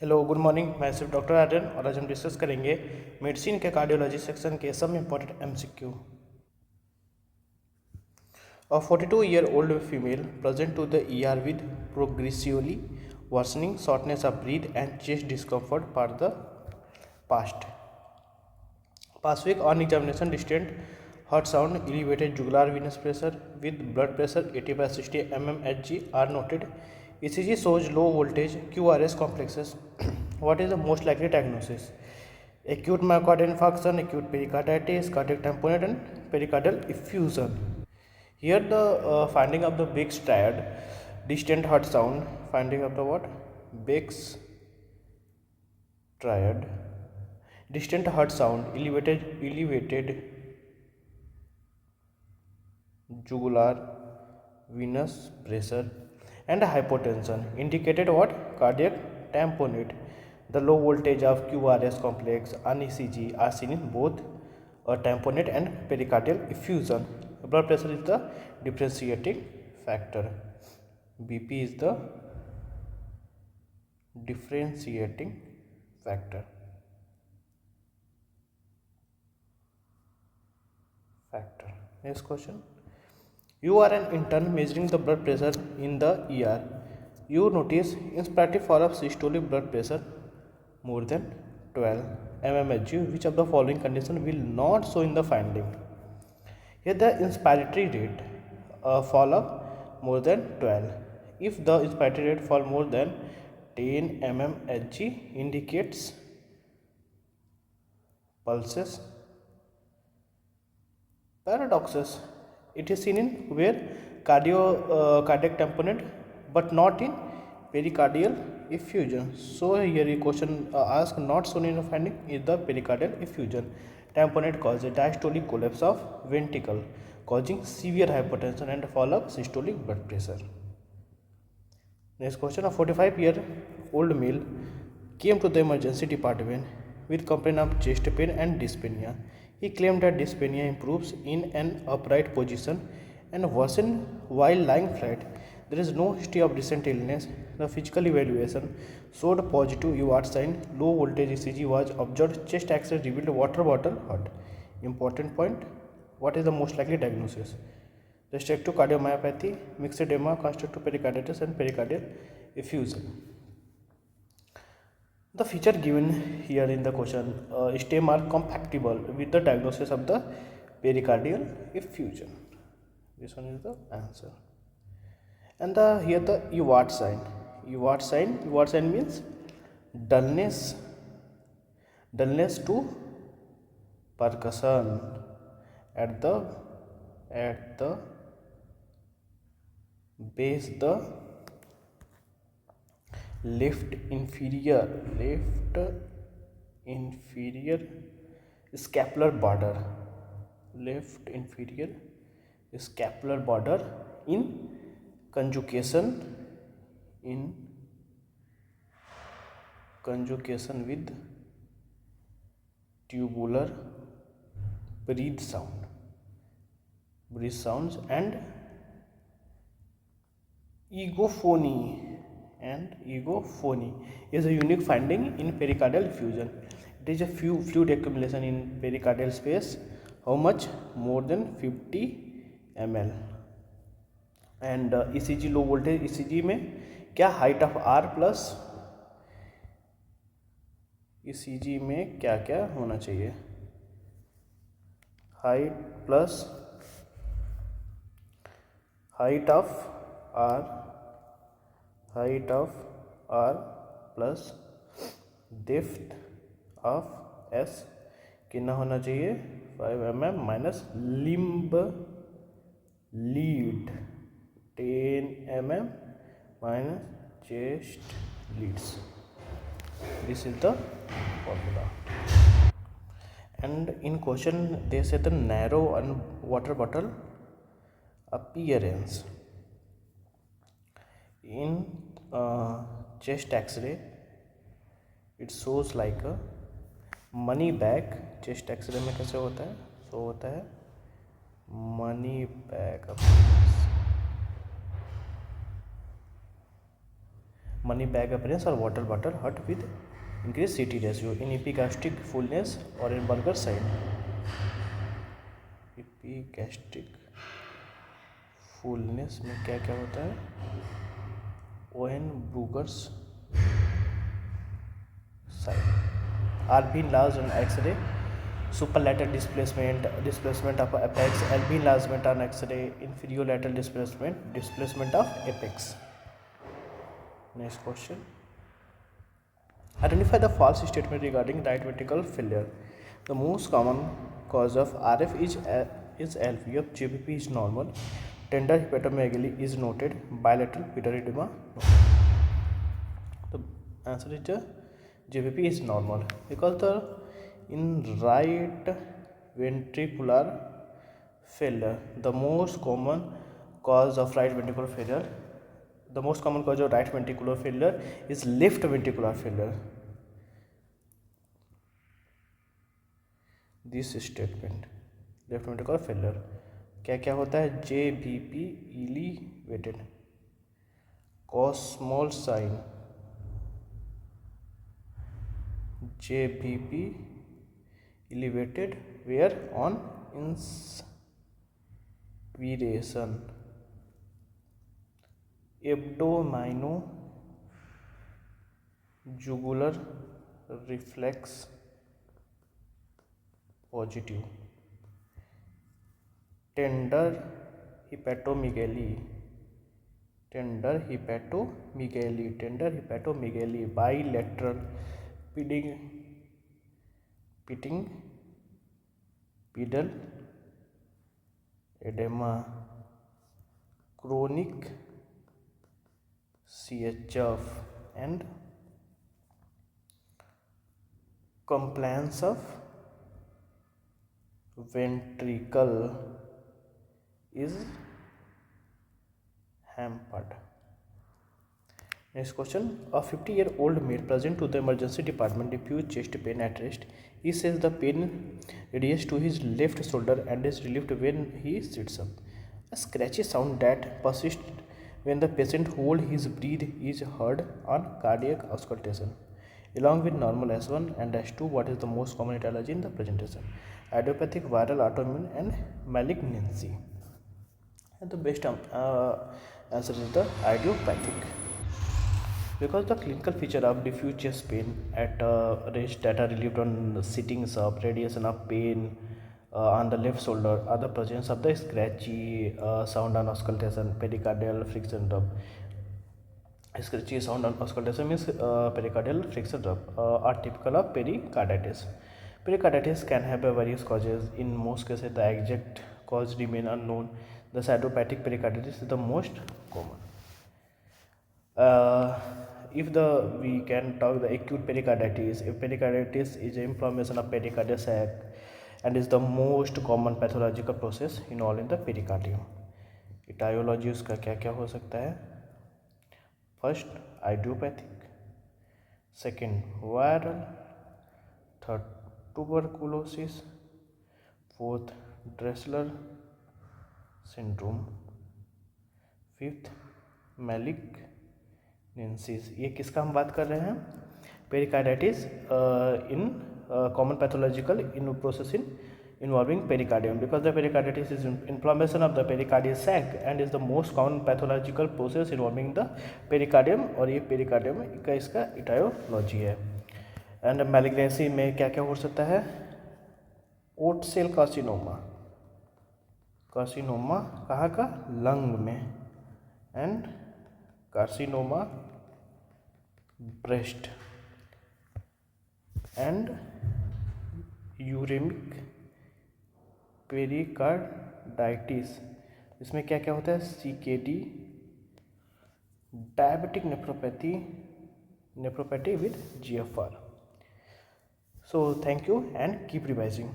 Hello good morning, मैं सिर्फ doctor Aryan और आज हम डिस्कस करेंगे मेडिसिन के कार्डियोलॉजी सेक्शन के some important MCQ. A 42-year-old female present to the ER with progressively worsening shortness of breath and chest discomfort for the past. Past week on examination, distant heart sound, elevated jugular venous pressure with blood pressure 80/60 mmHg are noted. ECG shows low voltage QRS complexes. What is the most likely diagnosis? Acute myocardial infarction, acute pericarditis, cardiac tamponade, and pericardial effusion. Here the finding of the Beck's triad, distant heart sound, finding of the what? Beck's triad, distant heart sound, elevated jugular venous pressure and hypotension indicated what? Cardiac tamponade. The low voltage of QRS complex on ECG are seen in both a tamponade and pericardial effusion. Blood pressure is the differentiating factor. BP is the differentiating factor. Next question. You are an intern measuring the blood pressure in the ER. You notice inspirative fall of systolic blood pressure more than 12 mmHg. Which of the following condition will not show in the finding? Here the inspiratory rate fall of more than 12. If the inspiratory rate fall more than 10 mmHg indicates pulses. Paradoxes. It is seen in where cardiac tamponade but not in pericardial effusion. So here a question asked not shown in the finding is the pericardial effusion. Tamponade causes diastolic collapse of ventricle causing severe hypertension and fall of systolic blood pressure. Next question. A 45-year-old male came to the emergency department with complaint of chest pain and dyspnea. He claimed that dyspnea improves in an upright position and worsens while lying flat. There is no history of recent illness. The physical evaluation showed positive UR sign. Low voltage ECG was observed. Chest X-ray revealed water bottle heart. Important point. What is the most likely diagnosis? Restrictive cardiomyopathy, mixed edema, constrictive pericarditis, and pericardial effusion. The feature given here in the question stem are compatible with the diagnosis of the pericardial effusion. This one is the answer. And here the Ewart sign. Ewart sign means dullness to percussion at the base the left inferior scapular border, left inferior scapular border in conjugation with tubular breathe sounds and egophony is a unique finding in pericardial effusion. It is a fluid accumulation in pericardial space. How much? More than 50 ml. And ECG low voltage ECG में क्या height of R plus ECG में क्या क्या होना चाहिए? height of R plus depth of S कितना होना चाहिए? 5 mm minus limb lead 10 mm minus chest leads. This is the formula. And in question they say the narrow and water bottle appearance in chest X-ray. It shows like a money bag. Chest x ray में कैसे होता है? So होता है money bag. money bag appearance, or water bottle hut with increased CT ratio, in epigastric fullness or in burger sign. epigastric fullness में क्या क्या होता है? ओहेन ब्रूगर्स sign. RB enlarged on X-ray, superlateral displacement of apex, LB enlargement on X-ray, inferior lateral displacement of apex. Next question. Identify the false statement regarding right ventricle failure. The most common cause of RF is LV. JVP is normal. Tender hepatomegaly is noted. Bilateral pituitary edema. The answer is JVP is normal because in right ventricular failure, the most common cause of right ventricular failure, is left ventricular failure. This statement, left ventricular failure, क्या क्या होता है? JVP elevated, cause small sign, JVP elevated where on inspiration, abdominojugular reflex positive, tender hepatomegaly, bilateral pitting pedal edema, chronic CHF, and compliance of ventricle is hampered. Next question. A 50-year-old male present to the emergency department diffuse chest pain at rest. He says the pain radiates to his left shoulder and is relieved when he sits up. A scratchy sound that persists when the patient holds his breath is heard on cardiac auscultation. Along with normal S1 and S2, what is the most common etiology in the presentation? Idiopathic, viral, autoimmune, and malignancy. And the best answer is the idiopathic. Because the clinical feature of diffuse chest pain at rest that are relieved on sitting up, radiation of pain on the left shoulder, are the presence of the scratchy sound on auscultation, pericardial friction rub. Scratchy sound on auscultation means pericardial friction rub are typical of pericarditis. Pericarditis can have various causes. In most cases, the exact cause remain unknown. The idiopathic pericarditis is the most common. We can talk the acute pericarditis. If pericarditis is inflammation of pericardial sac and is the most common pathological process involving the pericardium. etiology उसका क्या क्या हो सकता है? First idiopathic, second viral, third tuberculosis, fourth Dressler syndrome, fifth malignancies. ये किसका हम बात कर रहे हैं? Pericarditis in common pathological in process involving pericardium, because the pericarditis is inflammation of the pericardial sac and is the most common pathological process involving the pericardium. और ये pericardium का इसका etiology है. एंड malignancy में क्या क्या हो सकता है? ओट सेल कार्सिनोमा कहाँ का? लंग में. And carcinoma breast and uraemic pericarditis. इसमें क्या क्या होता है? CKD, diabetic nephropathy with GFR. So thank you and keep revising.